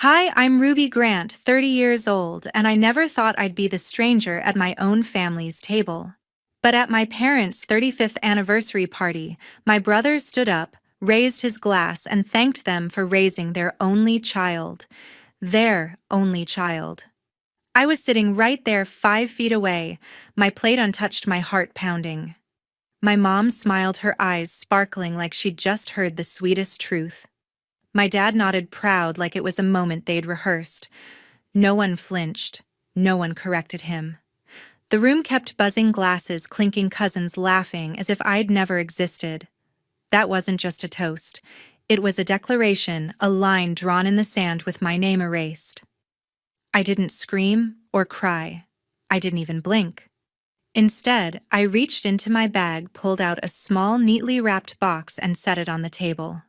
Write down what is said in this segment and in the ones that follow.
Hi, I'm Ruby Grant, 30 years old, and I never thought I'd be the stranger at my own family's table. But at my parents' 35th anniversary party, my brother stood up, raised his glass, and thanked them for raising their only child. Their only child. I was sitting right there 5 feet away, my plate untouched, my heart pounding. My mom smiled, her eyes sparkling like she'd just heard the sweetest truth. My dad nodded proud like it was a moment they'd rehearsed. No one flinched. No one corrected him. The room kept buzzing, glasses clinking, cousins laughing as if I'd never existed. That wasn't just a toast. It was a declaration, a line drawn in the sand with my name erased. I didn't scream or cry. I didn't even blink. Instead, I reached into my bag, pulled out a small, neatly wrapped box, and set it on the table.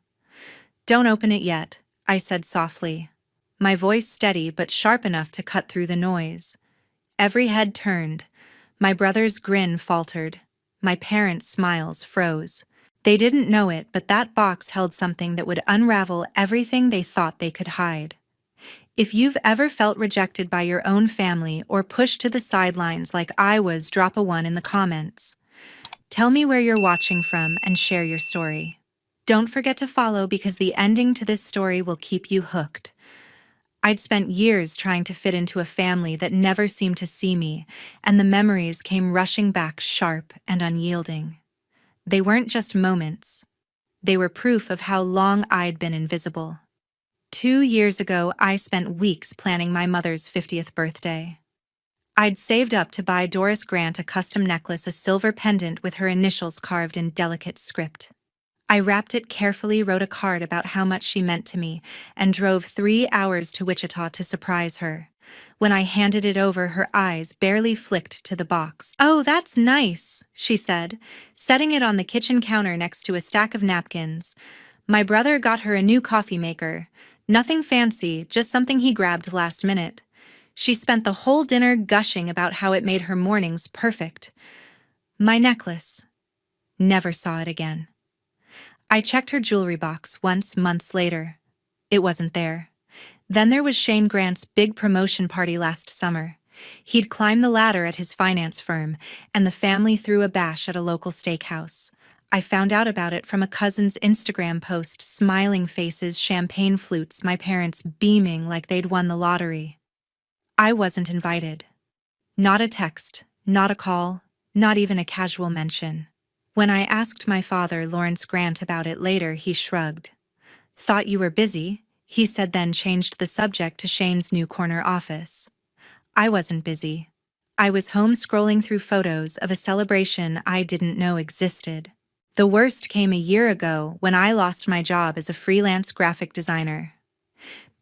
"Don't open it yet," I said softly, my voice steady but sharp enough to cut through the noise. Every head turned. My brother's grin faltered. My parents' smiles froze. They didn't know it, but that box held something that would unravel everything they thought they could hide. If you've ever felt rejected by your own family or pushed to the sidelines like I was, drop a 1 in the comments. Tell me where you're watching from and share your story. Don't forget to follow because the ending to this story will keep you hooked. I'd spent years trying to fit into a family that never seemed to see me, and the memories came rushing back sharp and unyielding. They weren't just moments. They were proof of how long I'd been invisible. 2 years ago, I spent weeks planning my mother's 50th birthday. I'd saved up to buy Doris Grant a custom necklace, a silver pendant with her initials carved in delicate script. I wrapped it carefully, wrote a card about how much she meant to me, and drove 3 hours to Wichita to surprise her. When I handed it over, her eyes barely flicked to the box. "Oh, that's nice," she said, setting it on the kitchen counter next to a stack of napkins. My brother got her a new coffee maker. Nothing fancy, just something he grabbed last minute. She spent the whole dinner gushing about how it made her mornings perfect. My necklace. Never saw it again. I checked her jewelry box once, months later. It wasn't there. Then there was Shane Grant's big promotion party last summer. He'd climbed the ladder at his finance firm, and the family threw a bash at a local steakhouse. I found out about it from a cousin's Instagram post, smiling faces, champagne flutes, my parents beaming like they'd won the lottery. I wasn't invited. Not a text, not a call, not even a casual mention. When I asked my father, Lawrence Grant, about it later, he shrugged. "Thought you were busy," he said, then changed the subject to Shane's new corner office. I wasn't busy. I was home scrolling through photos of a celebration I didn't know existed. The worst came a year ago when I lost my job as a freelance graphic designer.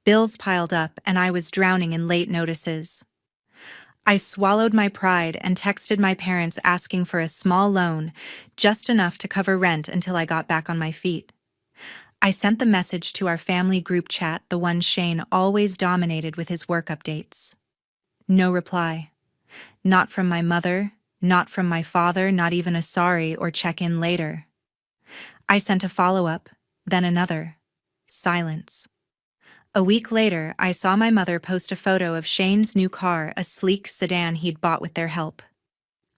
Bills piled up and I was drowning in late notices. I swallowed my pride and texted my parents asking for a small loan, just enough to cover rent until I got back on my feet. I sent the message to our family group chat, the one Shane always dominated with his work updates. No reply. Not from my mother, not from my father, not even a sorry or check-in later. I sent a follow-up, then another. Silence. A week later, I saw my mother post a photo of Shane's new car, a sleek sedan he'd bought with their help.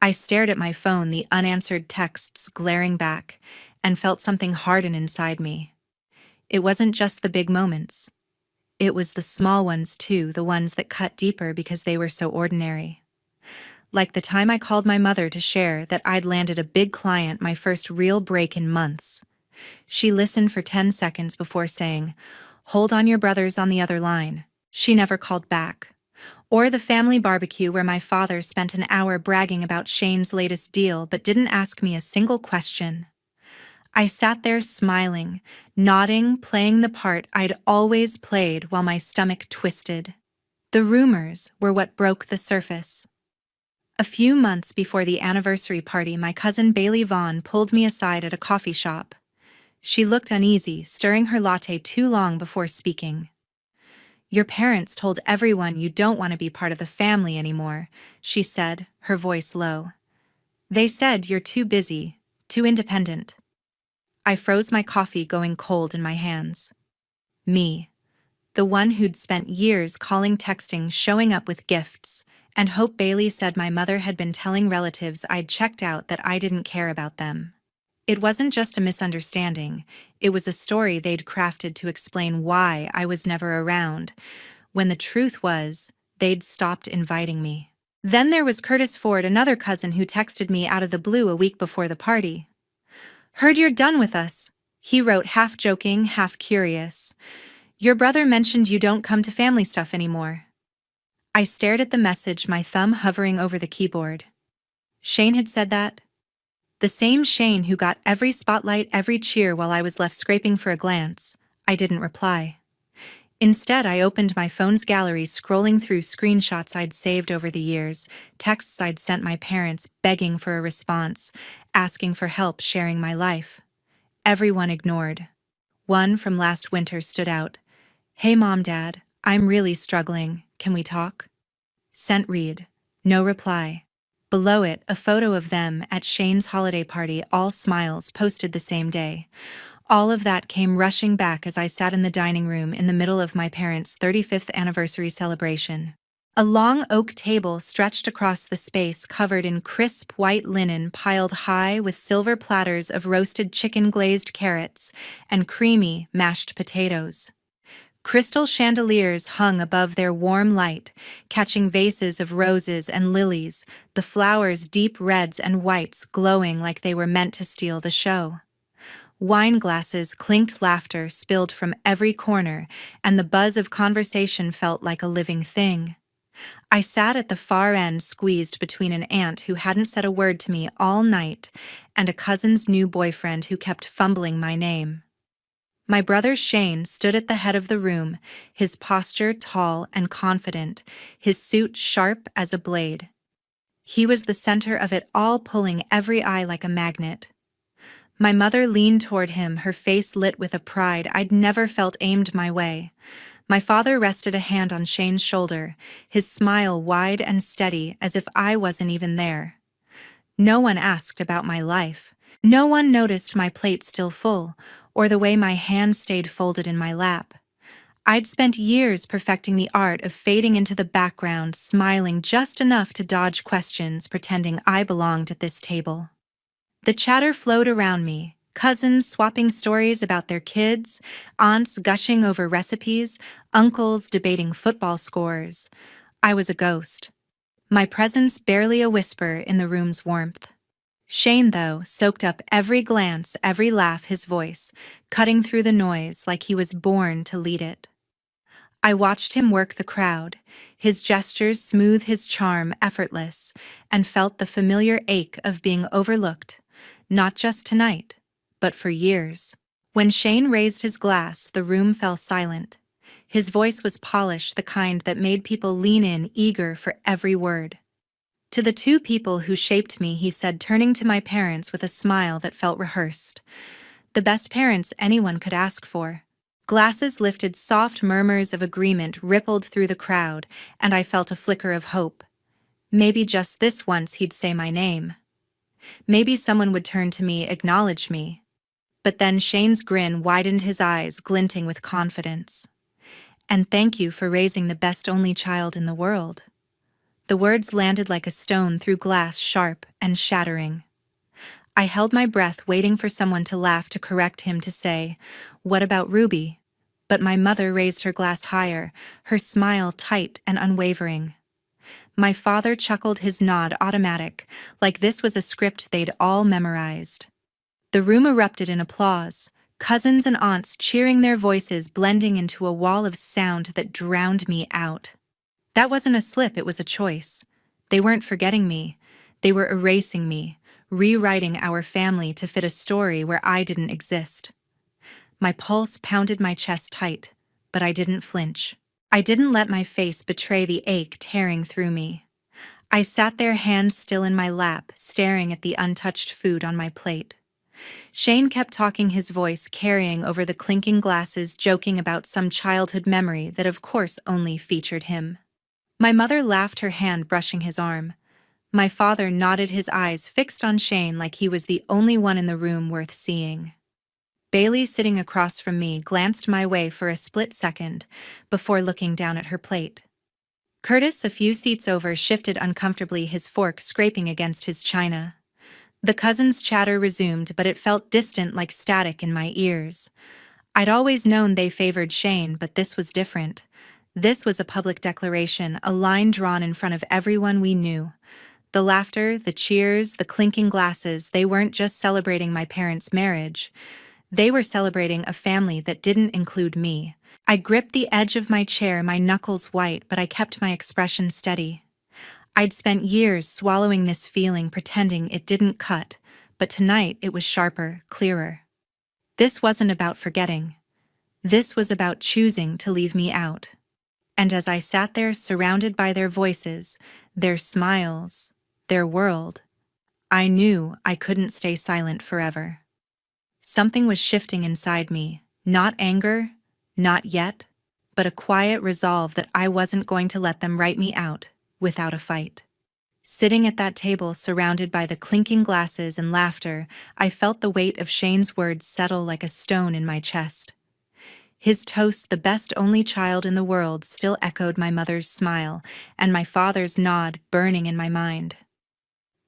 I stared at my phone, the unanswered texts glaring back, and felt something harden inside me. It wasn't just the big moments. It was the small ones too, the ones that cut deeper because they were so ordinary. Like the time I called my mother to share that I'd landed a big client, my first real break in months. She listened for 10 seconds before saying, "Hold on, your brother's on the other line." She never called back. Or the family barbecue where my father spent an hour bragging about Shane's latest deal but didn't ask me a single question. I sat there smiling, nodding, playing the part I'd always played while my stomach twisted. The rumors were what broke the surface. A few months before the anniversary party, my cousin Bailey Vaughn pulled me aside at a coffee shop. She looked uneasy, stirring her latte too long before speaking. "Your parents told everyone you don't want to be part of the family anymore," she said, her voice low. "They said you're too busy, too independent." I froze, my coffee going cold in my hands. Me. the one who'd spent years calling, texting, showing up with gifts, and Hope Bailey said my mother had been telling relatives I'd checked out that I didn't care about them. It wasn't just a misunderstanding, it was a story they'd crafted to explain why I was never around, when the truth was, they'd stopped inviting me. Then there was Curtis Ford, another cousin who texted me out of the blue a week before the party. "Heard you're done with us," he wrote, half joking, half curious. "Your brother mentioned you don't come to family stuff anymore." I stared at the message, my thumb hovering over the keyboard. Shane had said that? The same Shane who got every spotlight, every cheer while I was left scraping for a glance. I didn't reply. Instead, I opened my phone's gallery, scrolling through screenshots I'd saved over the years, texts I'd sent my parents begging for a response, asking for help sharing my life. Everyone ignored. One from last winter stood out. "Hey Mom, Dad, I'm really struggling. Can we talk?" Sent read. No reply. Below it, a photo of them at Shane's holiday party, all smiles, posted the same day. All of that came rushing back as I sat in the dining room in the middle of my parents' 35th anniversary celebration. A long oak table stretched across the space, covered in crisp white linen piled high with silver platters of roasted chicken, glazed carrots, and creamy mashed potatoes. Crystal chandeliers hung above their warm light, catching vases of roses and lilies, the flowers deep reds and whites glowing like they were meant to steal the show. Wine glasses clinked, laughter spilled from every corner, and the buzz of conversation felt like a living thing. I sat at the far end, squeezed between an aunt who hadn't said a word to me all night and a cousin's new boyfriend who kept fumbling my name. My brother Shane stood at the head of the room, his posture tall and confident, his suit sharp as a blade. He was the center of it all, pulling every eye like a magnet. My mother leaned toward him, her face lit with a pride I'd never felt aimed my way. My father rested a hand on Shane's shoulder, his smile wide and steady as if I wasn't even there. No one asked about my life. No one noticed my plate still full, or the way my hand stayed folded in my lap. I'd spent years perfecting the art of fading into the background, smiling just enough to dodge questions, pretending I belonged at this table. The chatter flowed around me, cousins swapping stories about their kids, aunts gushing over recipes, uncles debating football scores. I was a ghost. My presence barely a whisper in the room's warmth. Shane, though, soaked up every glance, every laugh, his voice, cutting through the noise like he was born to lead it. I watched him work the crowd, his gestures smooth, his charm effortless, and felt the familiar ache of being overlooked, not just tonight, but for years. When Shane raised his glass, the room fell silent. His voice was polished, the kind that made people lean in, eager for every word. "To the two people who shaped me," he said, turning to my parents with a smile that felt rehearsed. "The best parents anyone could ask for." Glasses lifted, soft murmurs of agreement rippled through the crowd, and I felt a flicker of hope. Maybe just this once he'd say my name. Maybe someone would turn to me, acknowledge me. But then Shane's grin widened, his eyes glinting with confidence. "And thank you for raising the best only child in the world." The words landed like a stone through glass, sharp and shattering. I held my breath, waiting for someone to laugh, to correct him, to say, "What about Ruby?" But my mother raised her glass higher, her smile tight and unwavering. My father chuckled, his nod automatic, like this was a script they'd all memorized. The room erupted in applause, cousins and aunts cheering, their voices blending into a wall of sound that drowned me out. That wasn't a slip, it was a choice. They weren't forgetting me. They were erasing me, rewriting our family to fit a story where I didn't exist. My pulse pounded, my chest tight, but I didn't flinch. I didn't let my face betray the ache tearing through me. I sat there, hands still in my lap, staring at the untouched food on my plate. Shane kept talking, his voice carrying over the clinking glasses, joking about some childhood memory that of course only featured him. My mother laughed, her hand brushing his arm. My father nodded, his eyes fixed on Shane like he was the only one in the room worth seeing. Bailey, sitting across from me, glanced my way for a split second before looking down at her plate. Curtis, a few seats over, shifted uncomfortably, his fork scraping against his china. The cousins' chatter resumed, but it felt distant, like static in my ears. I'd always known they favored Shane, but this was different. This was a public declaration, a line drawn in front of everyone we knew. The laughter, the cheers, the clinking glasses, they weren't just celebrating my parents' marriage. They were celebrating a family that didn't include me. I gripped the edge of my chair, my knuckles white, but I kept my expression steady. I'd spent years swallowing this feeling, pretending it didn't cut, but tonight it was sharper, clearer. This wasn't about forgetting. This was about choosing to leave me out. And as I sat there surrounded by their voices, their smiles, their world, I knew I couldn't stay silent forever. Something was shifting inside me, not anger, not yet, but a quiet resolve that I wasn't going to let them write me out without a fight. Sitting at that table, surrounded by the clinking glasses and laughter, I felt the weight of Shane's words settle like a stone in my chest. His toast, "the best only child in the world," still echoed my mother's smile, and my father's nod burning in my mind.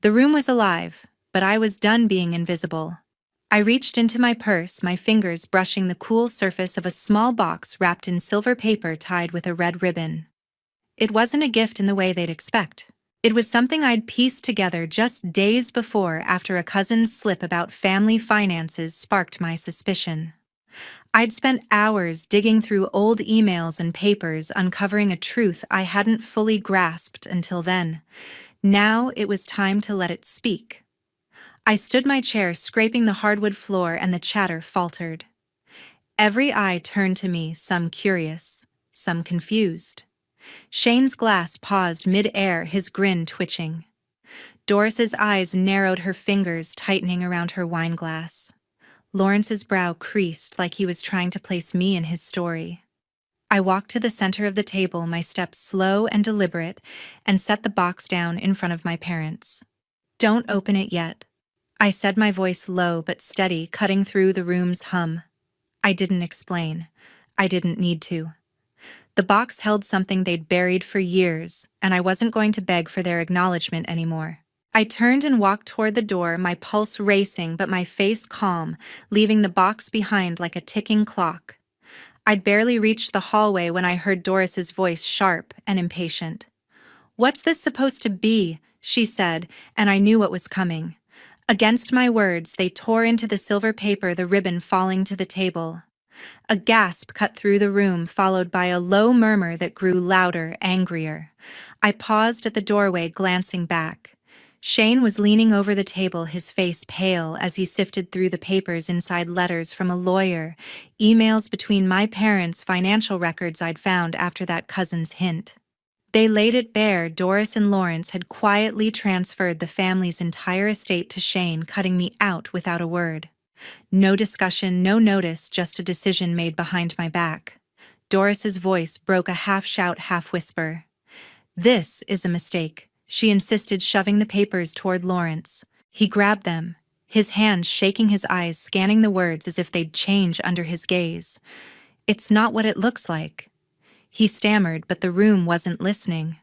The room was alive, but I was done being invisible. I reached into my purse, my fingers brushing the cool surface of a small box wrapped in silver paper tied with a red ribbon. It wasn't a gift in the way they'd expect. It was something I'd pieced together just days before, after a cousin's slip about family finances sparked my suspicion. I'd spent hours digging through old emails and papers, uncovering a truth I hadn't fully grasped until then. Now it was time to let it speak. I stood my chair, scraping the hardwood floor, and the chatter faltered. Every eye turned to me, some curious, some confused. Shane's glass paused mid-air, his grin twitching. Doris's eyes narrowed, her fingers tightening around her wine glass. Lawrence's brow creased, like he was trying to place me in his story. I walked to the center of the table, my steps slow and deliberate, and set the box down in front of my parents. "Don't open it yet," I said, my voice low but steady, cutting through the room's hum. I didn't explain. I didn't need to. The box held something they'd buried for years, and I wasn't going to beg for their acknowledgement anymore. I turned and walked toward the door, my pulse racing but my face calm, leaving the box behind like a ticking clock. I'd barely reached the hallway when I heard Doris's voice, sharp and impatient. "What's this supposed to be?" she said, and I knew what was coming. Against my words, they tore into the silver paper, the ribbon falling to the table. A gasp cut through the room, followed by a low murmur that grew louder, angrier. I paused at the doorway, glancing back. Shane was leaning over the table, his face pale, as he sifted through the papers inside letters from a lawyer, emails between my parents, financial records I'd found after that cousin's hint. They laid it bare. Doris and Lawrence had quietly transferred the family's entire estate to Shane, cutting me out without a word. No discussion, no notice, just a decision made behind my back. Doris's voice broke, a half-shout, half-whisper. "This is a mistake," she insisted, shoving the papers toward Lawrence. He grabbed them, his hands shaking, his eyes scanning the words as if they'd change under his gaze. "It's not what it looks like," he stammered, but the room wasn't listening.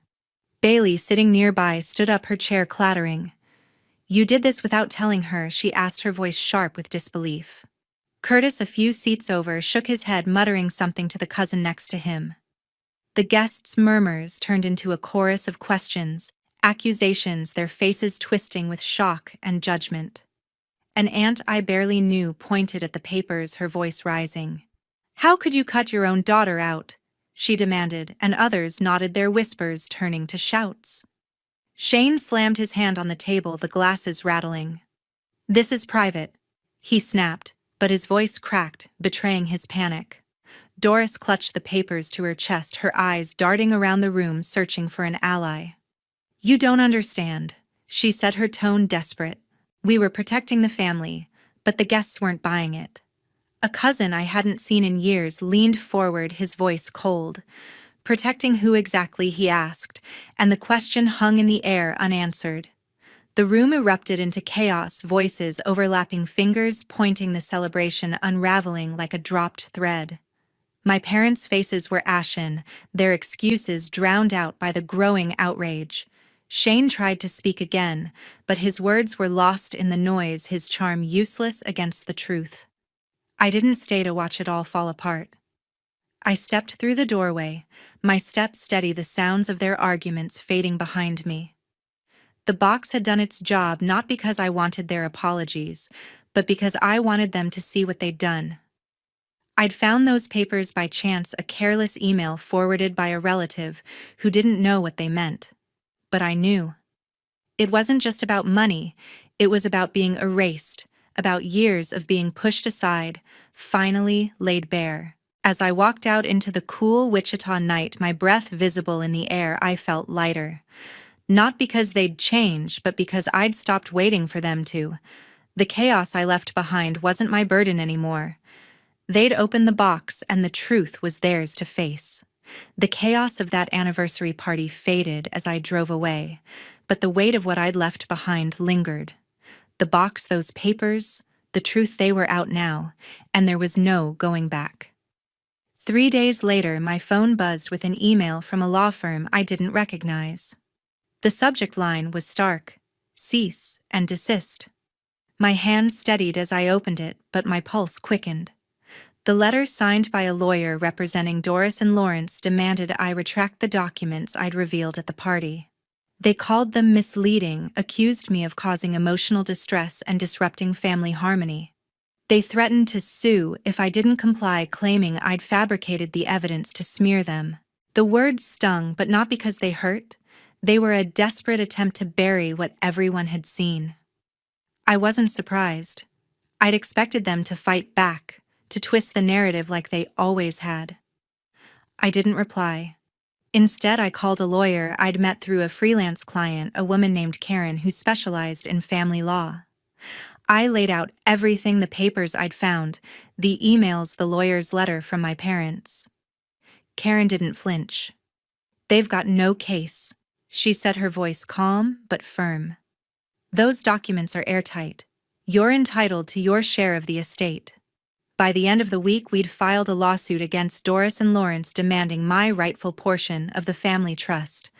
Bailey, sitting nearby, stood up, her chair clattering. "You did this without telling her?" she asked, her voice sharp with disbelief. Curtis, a few seats over, shook his head, muttering something to the cousin next to him. The guests' murmurs turned into a chorus of questions, accusations, their faces twisting with shock and judgment. An aunt I barely knew pointed at the papers, her voice rising. "How could you cut your own daughter out?" she demanded, and others nodded, their whispers turning to shouts. Shane slammed his hand on the table, the glasses rattling. "This is private," he snapped, but his voice cracked, betraying his panic. Doris clutched the papers to her chest, her eyes darting around the room, searching for an ally. "You don't understand," she said, her tone desperate. "We were protecting the family, but the guests weren't buying it." A cousin I hadn't seen in years leaned forward, his voice cold. "Protecting who exactly?" he asked, and the question hung in the air unanswered. The room erupted into chaos, voices overlapping, fingers pointing, the celebration unraveling like a dropped thread. My parents' faces were ashen, their excuses drowned out by the growing outrage. Shane tried to speak again, but his words were lost in the noise, his charm useless against the truth. I didn't stay to watch it all fall apart. I stepped through the doorway, my steps steady, the sounds of their arguments fading behind me. The box had done its job, not because I wanted their apologies, but because I wanted them to see what they'd done. I'd found those papers by chance, a careless email forwarded by a relative who didn't know what they meant. But I knew. It wasn't just about money, it was about being erased, about years of being pushed aside, finally laid bare. As I walked out into the cool Wichita night, my breath visible in the air, I felt lighter. Not because they'd changed, but because I'd stopped waiting for them to. The chaos I left behind wasn't my burden anymore. They'd opened the box, and the truth was theirs to face. The chaos of that anniversary party faded as I drove away, but the weight of what I'd left behind lingered. The box, those papers, the truth, they were out now, and there was no going back. 3 days later, my phone buzzed with an email from a law firm I didn't recognize. The subject line was stark: cease and desist. My hand steadied as I opened it, but my pulse quickened. The letter, signed by a lawyer representing Doris and Lawrence, demanded I retract the documents I'd revealed at the party. They called them misleading, accused me of causing emotional distress and disrupting family harmony. They threatened to sue if I didn't comply, claiming I'd fabricated the evidence to smear them. The words stung, but not because they hurt. They were a desperate attempt to bury what everyone had seen. I wasn't surprised. I'd expected them to fight back, to twist the narrative like they always had. I didn't reply. Instead, I called a lawyer I'd met through a freelance client, a woman named Karen who specialized in family law. I laid out everything: the papers I'd found, the emails, the lawyer's letter from my parents. Karen didn't flinch. "They've got no case," she said, her voice calm but firm. "Those documents are airtight. You're entitled to your share of the estate." By the end of the week, we'd filed a lawsuit against Doris and Lawrence demanding my rightful portion of the family trust.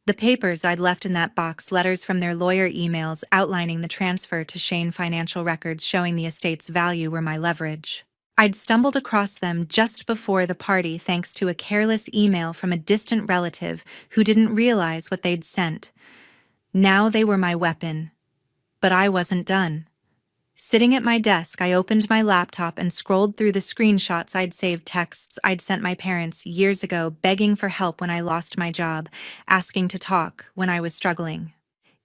The papers I'd left in that box, letters from their lawyer, emails outlining the transfer to Shane, financial records showing the estate's value, were my leverage. I'd stumbled across them just before the party thanks to a careless email from a distant relative who didn't realize what they'd sent. Now they were my weapon. But I wasn't done. Sitting at my desk, I opened my laptop and scrolled through the screenshots I'd saved, texts I'd sent my parents years ago, begging for help when I lost my job, asking to talk when I was struggling.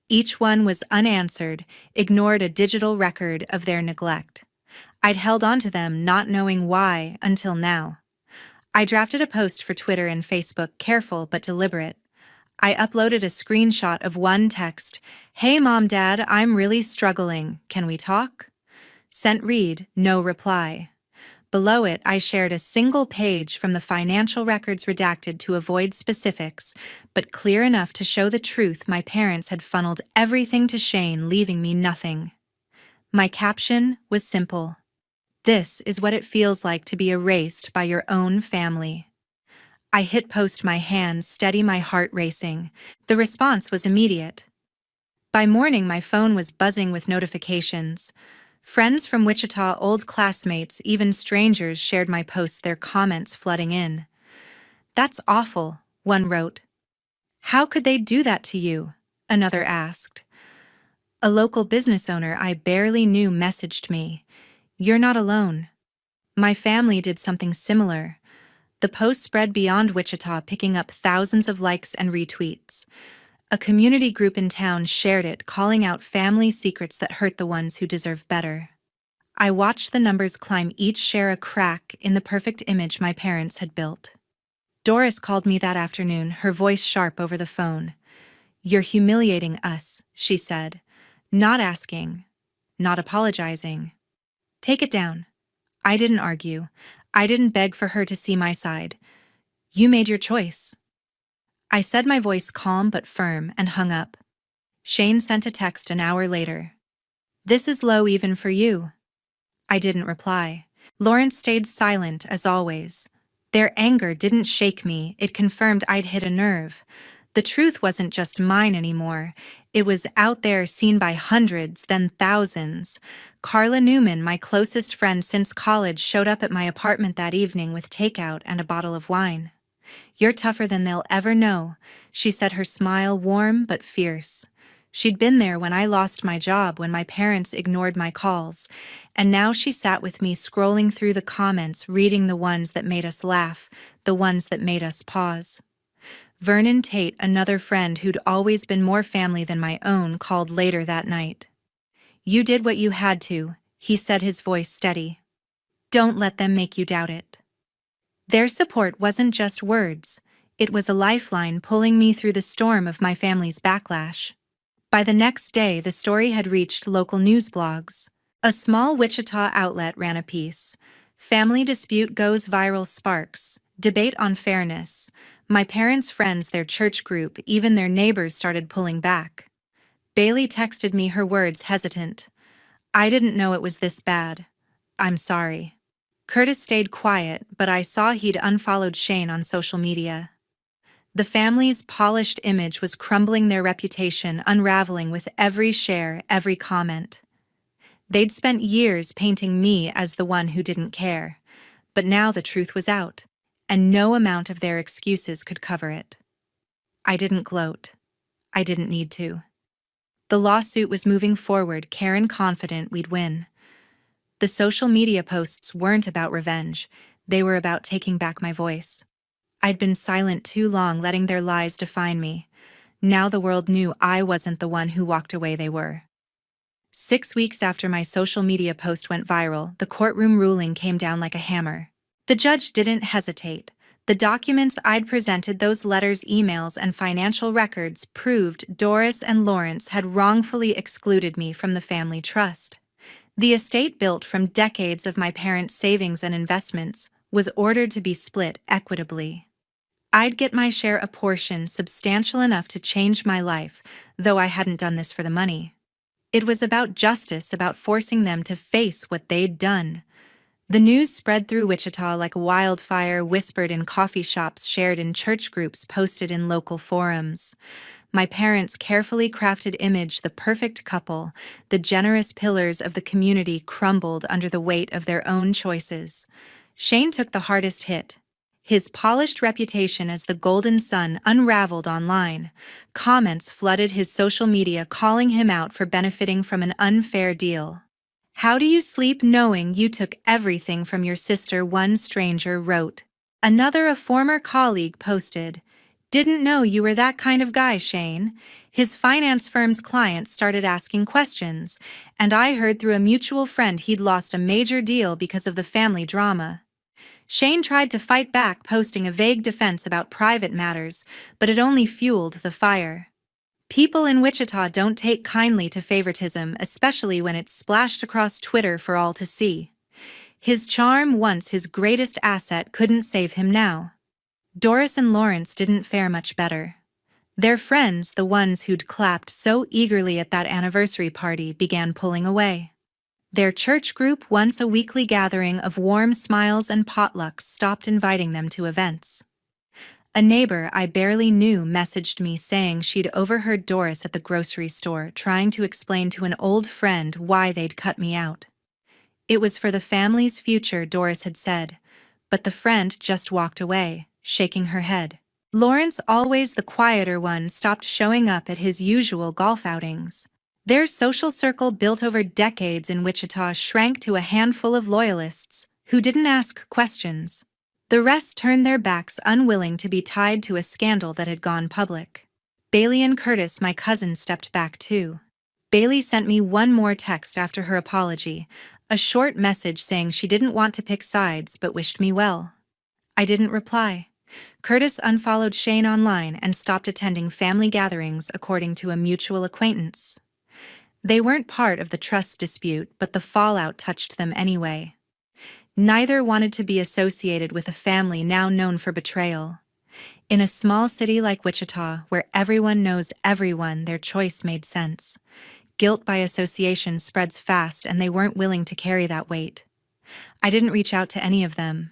Each one was unanswered, ignored, a digital record of their neglect. I'd held onto them, not knowing why, until now. I drafted a post for Twitter and Facebook, careful but deliberate. I uploaded a screenshot of one text: "Hey Mom, Dad, I'm really struggling. Can we talk?" Sent read, no reply. Below it, I shared a single page from the financial records, redacted to avoid specifics, but clear enough to show the truth: my parents had funneled everything to Shane, leaving me nothing. My caption was simple: "This is what it feels like to be erased by your own family." I hit post, my hands steady, my heart racing. The response was immediate. By morning, my phone was buzzing with notifications. Friends from Wichita, old classmates, even strangers shared my posts, their comments flooding in. "That's awful," one wrote. "How could they do that to you?" another asked. A local business owner I barely knew messaged me, "You're not alone. My family did something similar." The post spread beyond Wichita, picking up thousands of likes and retweets. A community group in town shared it, calling out family secrets that hurt the ones who deserve better. I watched the numbers climb, each share a crack in the perfect image my parents had built. Doris called me that afternoon, her voice sharp over the phone. "You're humiliating us," she said. "Not asking, not apologizing. Take it down." I didn't argue. I didn't beg for her to see my side. "You made your choice." I said, my voice calm but firm, and hung up. Shane sent a text an hour later. This is low even for you. I didn't reply. Lawrence stayed silent as always. Their anger didn't shake me, it confirmed I'd hit a nerve. The truth wasn't just mine anymore. It was out there, seen by hundreds, then thousands. Carla Newman, my closest friend since college, showed up at my apartment that evening with takeout and a bottle of wine. You're tougher than they'll ever know, she said, her smile warm but fierce. She'd been there when I lost my job, when my parents ignored my calls, and now she sat with me scrolling through the comments, reading the ones that made us laugh, the ones that made us pause. Vernon Tate, another friend who'd always been more family than my own, called later that night. You did what you had to, he said, his voice steady. Don't let them make you doubt it. Their support wasn't just words, it was a lifeline pulling me through the storm of my family's backlash. By the next day, the story had reached local news blogs. A small Wichita outlet ran a piece. Family dispute goes viral, sparks. Debate on fairness. My parents' friends, their church group, even their neighbors started pulling back. Bailey texted me, her words hesitant. I didn't know it was this bad. I'm sorry. Curtis stayed quiet, but I saw he'd unfollowed Shane on social media. The family's polished image was crumbling, their reputation unraveling with every share, every comment. They'd spent years painting me as the one who didn't care, but now the truth was out, and no amount of their excuses could cover it. I didn't gloat. I didn't need to. The lawsuit was moving forward, Karen confident we'd win. The social media posts weren't about revenge, they were about taking back my voice. I'd been silent too long, letting their lies define me. Now the world knew I wasn't the one who walked away, they were. 6 weeks after my social media post went viral, the courtroom ruling came down like a hammer. The judge didn't hesitate. The documents I'd presented, those letters, emails, and financial records, proved Doris and Lawrence had wrongfully excluded me from the family trust. The estate, built from decades of my parents' savings and investments, was ordered to be split equitably. I'd get my share, a portion substantial enough to change my life, though I hadn't done this for the money. It was about justice, about forcing them to face what they'd done. The news spread through Wichita like wildfire, whispered in coffee shops, shared in church groups, posted in local forums. My parents' carefully crafted image, the perfect couple, the generous pillars of the community, crumbled under the weight of their own choices. Shane took the hardest hit. His polished reputation as the golden son unraveled online. Comments flooded his social media, calling him out for benefiting from an unfair deal. How do you sleep knowing you took everything from your sister? One stranger wrote. Another, a former colleague, posted, Didn't know you were that kind of guy, Shane. His finance firm's clients started asking questions, and I heard through a mutual friend he'd lost a major deal because of the family drama. Shane tried to fight back, posting a vague defense about private matters, but it only fueled the fire. People in Wichita don't take kindly to favoritism, especially when it's splashed across Twitter for all to see. His charm, once his greatest asset, couldn't save him now. Doris and Lawrence didn't fare much better. Their friends, the ones who'd clapped so eagerly at that anniversary party, began pulling away. Their church group, once a weekly gathering of warm smiles and potlucks, stopped inviting them to events. A neighbor I barely knew messaged me saying she'd overheard Doris at the grocery store trying to explain to an old friend why they'd cut me out. It was for the family's future, Doris had said, but the friend just walked away, shaking her head. Lawrence, always the quieter one, stopped showing up at his usual golf outings. Their social circle, built over decades in Wichita, shrank to a handful of loyalists who didn't ask questions. The rest turned their backs, unwilling to be tied to a scandal that had gone public. Bailey and Curtis, my cousins, stepped back too. Bailey sent me one more text after her apology, a short message saying she didn't want to pick sides but wished me well. I didn't reply. Curtis unfollowed Shane online and stopped attending family gatherings, according to a mutual acquaintance. They weren't part of the trust dispute, but the fallout touched them anyway. Neither wanted to be associated with a family now known for betrayal. In a small city like Wichita, where everyone knows everyone, their choice made sense. Guilt by association spreads fast, and they weren't willing to carry that weight. I didn't reach out to any of them.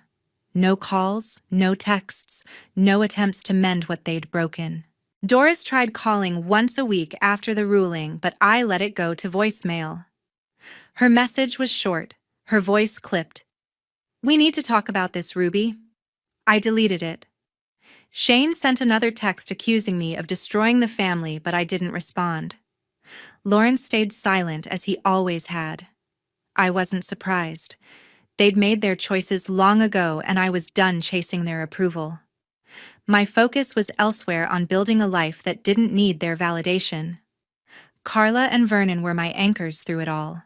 No calls, no texts, no attempts to mend what they'd broken. Doris tried calling once a week after the ruling, but I let it go to voicemail. Her message was short, her voice clipped. "We need to talk about this, Ruby." I deleted it. Shane sent another text accusing me of destroying the family, but I didn't respond. Lawrence stayed silent as he always had. I wasn't surprised. They'd made their choices long ago, and I was done chasing their approval. My focus was elsewhere, on building a life that didn't need their validation. Carla and Vernon were my anchors through it all.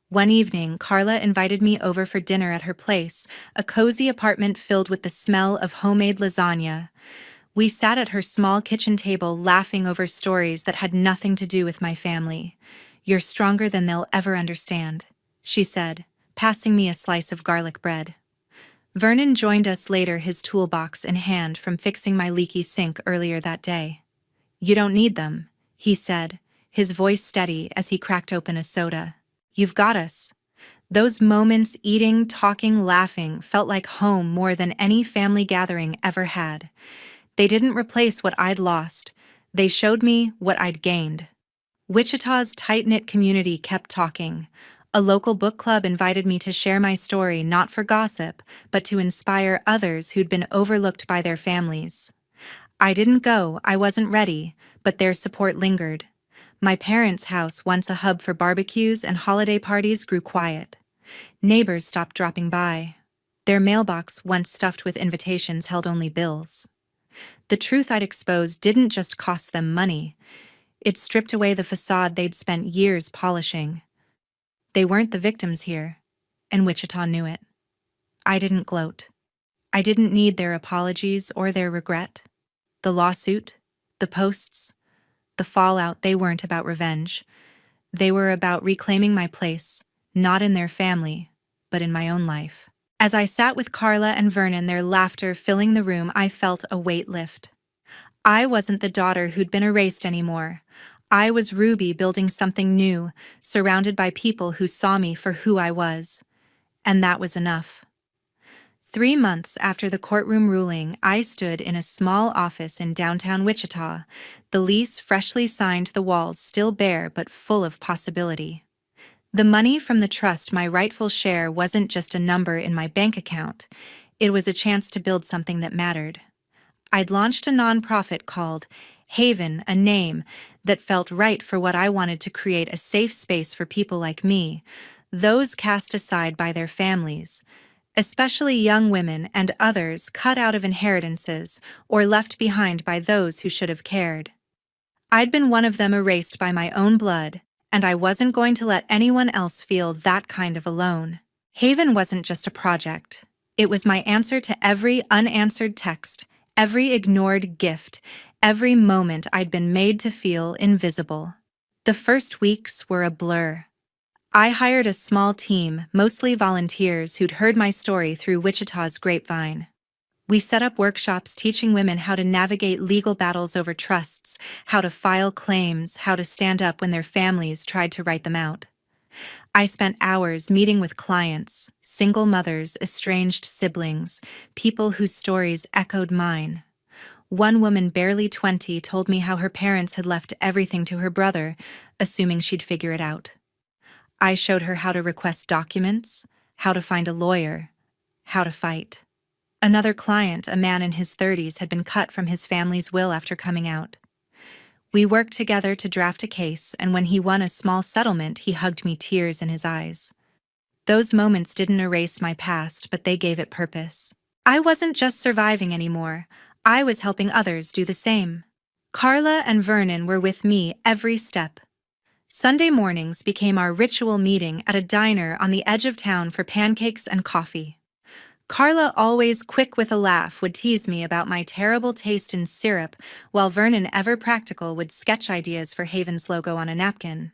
One evening, Carla invited me over for dinner at her place, a cozy apartment filled with the smell of homemade lasagna. We sat at her small kitchen table laughing over stories that had nothing to do with my family. "You're stronger than they'll ever understand," she said, passing me a slice of garlic bread. Vernon joined us later, his toolbox in hand from fixing my leaky sink earlier that day. "You don't need them," he said, his voice steady as he cracked open a soda. "You've got us." Those moments, eating, talking, laughing, felt like home more than any family gathering ever had. They didn't replace what I'd lost. They showed me what I'd gained. Wichita's tight-knit community kept talking. A local book club invited me to share my story, not for gossip, but to inspire others who'd been overlooked by their families. I didn't go, I wasn't ready, but their support lingered. My parents' house, once a hub for barbecues and holiday parties, grew quiet. Neighbors stopped dropping by. Their mailbox, once stuffed with invitations, held only bills. The truth I'd exposed didn't just cost them money. It stripped away the facade they'd spent years polishing. They weren't the victims here, and Wichita knew it. I didn't gloat. I didn't need their apologies or their regret. The lawsuit, the posts, the fallout, they weren't about revenge. They were about reclaiming my place, not in their family, but in my own life. As I sat with Carla and Vernon, their laughter filling the room, I felt a weight lift. I wasn't the daughter who'd been erased anymore. I was Ruby, building something new, surrounded by people who saw me for who I was. And that was enough. 3 months after the courtroom ruling, I stood in a small office in downtown Wichita, the lease freshly signed, the walls still bare but full of possibility. The money from the trust, my rightful share, wasn't just a number in my bank account. It was a chance to build something that mattered. I'd launched a nonprofit called Haven, a name that felt right for what I wanted to create, a safe space for people like me, those cast aside by their families, especially young women and others cut out of inheritances or left behind by those who should have cared. I'd been one of them, erased by my own blood, and I wasn't going to let anyone else feel that kind of alone. Haven wasn't just a project. It was my answer to every unanswered text, every ignored gift, every moment I'd been made to feel invisible. The first weeks were a blur. I hired a small team, mostly volunteers who'd heard my story through Wichita's grapevine. We set up workshops teaching women how to navigate legal battles over trusts, how to file claims, how to stand up when their families tried to write them out. I spent hours meeting with clients, single mothers, estranged siblings, people whose stories echoed mine. One woman, barely 20, told me how her parents had left everything to her brother, assuming she'd figure it out. I showed her how to request documents, how to find a lawyer, how to fight. Another client, a man in his 30s, had been cut from his family's will after coming out. We worked together to draft a case, and when he won a small settlement, he hugged me, tears in his eyes. Those moments didn't erase my past, but they gave it purpose. I wasn't just surviving anymore. I was helping others do the same. Carla and Vernon were with me every step. Sunday mornings became our ritual, meeting at a diner on the edge of town for pancakes and coffee. Carla, always quick with a laugh, would tease me about my terrible taste in syrup, while Vernon, ever practical, would sketch ideas for Haven's logo on a napkin.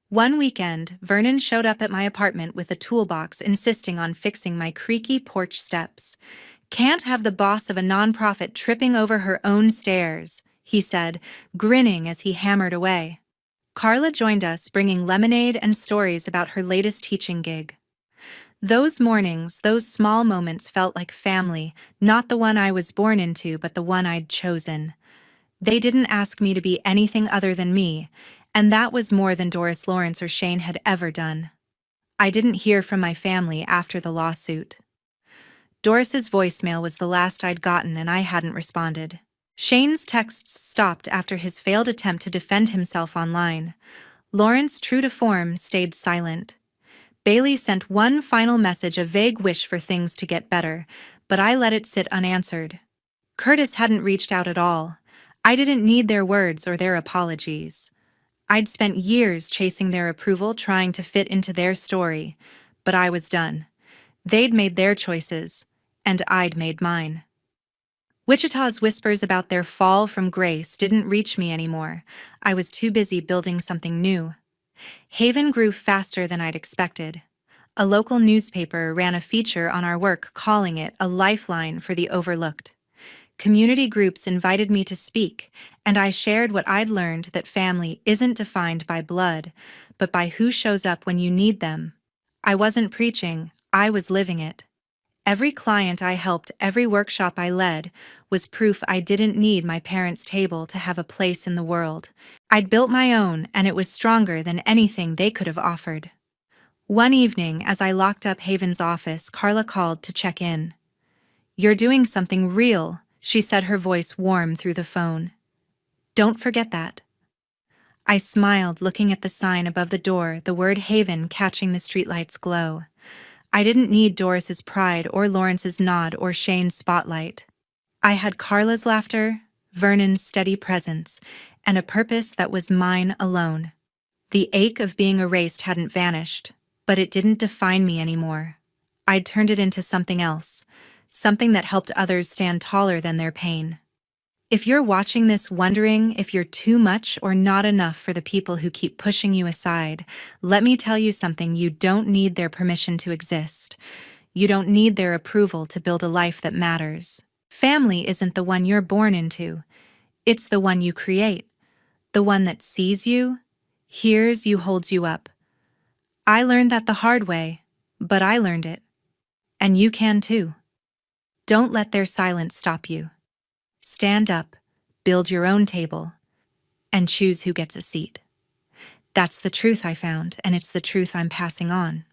One weekend, Vernon showed up at my apartment with a toolbox, insisting on fixing my creaky porch steps. Can't have the boss of a nonprofit tripping over her own stairs, he said, grinning as he hammered away. Carla joined us, bringing lemonade and stories about her latest teaching gig. Those mornings, those small moments felt like family, not the one I was born into, but the one I'd chosen. They didn't ask me to be anything other than me, and that was more than Doris Lawrence or Shane had ever done. I didn't hear from my family after the lawsuit. Doris's voicemail was the last I'd gotten, and I hadn't responded. Shane's texts stopped after his failed attempt to defend himself online. Lawrence, true to form, stayed silent. Bailey sent one final message, a vague wish for things to get better, but I let it sit unanswered. Curtis hadn't reached out at all. I didn't need their words or their apologies. I'd spent years chasing their approval, trying to fit into their story, but I was done. They'd made their choices, and I'd made mine. Wichita's whispers about their fall from grace didn't reach me anymore. I was too busy building something new. Haven grew faster than I'd expected. A local newspaper ran a feature on our work, calling it a lifeline for the overlooked. Community groups invited me to speak, and I shared what I'd learned, that family isn't defined by blood, but by who shows up when you need them. I wasn't preaching, I was living it. Every client I helped, every workshop I led, was proof I didn't need my parents' table to have a place in the world. I'd built my own, and it was stronger than anything they could have offered. One evening, as I locked up Haven's office, Carla called to check in. "You're doing something real," she said, her voice warm through the phone. "Don't forget that." I smiled, looking at the sign above the door, the word Haven catching the streetlight's glow. I didn't need Doris's pride or Lawrence's nod or Shane's spotlight. I had Carla's laughter, Vernon's steady presence, and a purpose that was mine alone. The ache of being erased hadn't vanished, but it didn't define me anymore. I'd turned it into something else, something that helped others stand taller than their pain. If you're watching this wondering if you're too much or not enough for the people who keep pushing you aside, let me tell you something: you don't need their permission to exist. You don't need their approval to build a life that matters. Family isn't the one you're born into. It's the one you create. The one that sees you, hears you, holds you up. I learned that the hard way, but I learned it. And you can too. Don't let their silence stop you. Stand up, build your own table, and choose who gets a seat. That's the truth I found, and it's the truth I'm passing on.